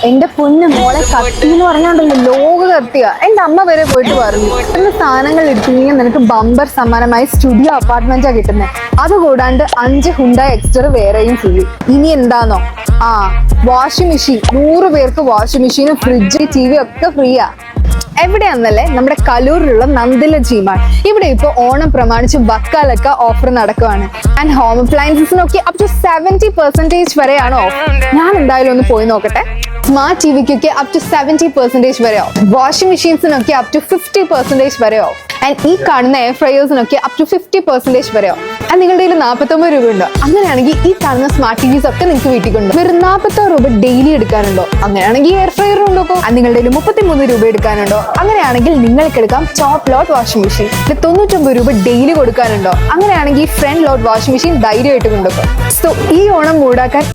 എന്റെ പൊന്നു മോളെ, കത്തി എന്ന് പറഞ്ഞാണ്ടല്ലോ ലോക കത്തിയ. എന്റെ അമ്മ വരെ പോയിട്ട് പറഞ്ഞു ഇന്ന് സാധനങ്ങൾ എടുത്തില്ലെങ്കിൽ നിനക്ക് ബമ്പർ സമ്മാനമായി സ്റ്റുഡിയോ അപ്പാർട്ട്മെന്റാ കിട്ടുന്നത്. അതുകൂടാണ്ട് 5 ഹുണ്ടായി എക്സ്റ്റർ വേറെയും ഫ്രീ. ഇനി എന്താന്നോ, വാഷിംഗ് മെഷീൻ 100 പേർക്ക് വാഷിംഗ് മെഷീനും ഫ്രിഡ്ജ് TV ഒക്കെ ഫ്രീയാ. എവിടെയാന്നല്ലേ, നമ്മുടെ കലൂരിലുള്ള നന്ദില ജിമാർട്ട്. ഇവിടെ ഇപ്പൊ ഓണം പ്രമാണിച്ച് വക്കാലൊക്കെ ഓഫർ നടക്കുവാണ്. ആൻഡ് ഹോം അപ്ലയൻസസിനൊക്കെ അപ് ടു 70% വരെയാണ് ഓഫർ. ഞാൻ എന്തായാലും ഒന്ന് പോയി നോക്കട്ടെ. സ്മാർട്ട് ടിവിക്കൊക്കെ അപ് ടു 70% വരെ ഓഫ്. വാഷിംഗ് മെഷീൻസിനൊക്കെ അപ് ടു 50% വരെ ഓഫ്. ആൻഡ് ഈ കാണുന്ന എയർ ഫ്രയേഴ്സിനൊക്കെ അപ് ടു 50% വരെ ഓഫ്. ആൻഡ് നിങ്ങളുടെ കയ്യിൽ 49 രൂപ ഉണ്ടോ? അങ്ങനെയാണെങ്കിൽ ഈ കാണുന്ന സ്മാർട്ട് TVs ഒക്കെ നിങ്ങൾക്ക് വീട്ടിൽ കൊണ്ട് വെറും 46 രൂപ ഡെയിലി എടുക്കാനുണ്ടോ? അങ്ങനെയാണെങ്കിൽ എയർ ഫ്രയർ ഉണ്ടോ? നിങ്ങളുടെ കയ്യിൽ 33 രൂപ എടുക്കാനുണ്ടോ? അങ്ങനെയാണെങ്കിൽ നിങ്ങൾക്ക് എടുക്കാം ടോപ്പ് ലോഡ് വാഷിംഗ് മെഷീൻ. 99 രൂപ ഡെയിലി കൊടുക്കാനുണ്ടോ? അങ്ങനെയാണെങ്കിൽ ഫ്രണ്ട് ലോഡ് വാഷിംഗ് മെഷീൻ ധൈര്യമായിട്ട് കൊണ്ടുപോകും. സോ ഈ ഓണം മൂടാക്കാൻ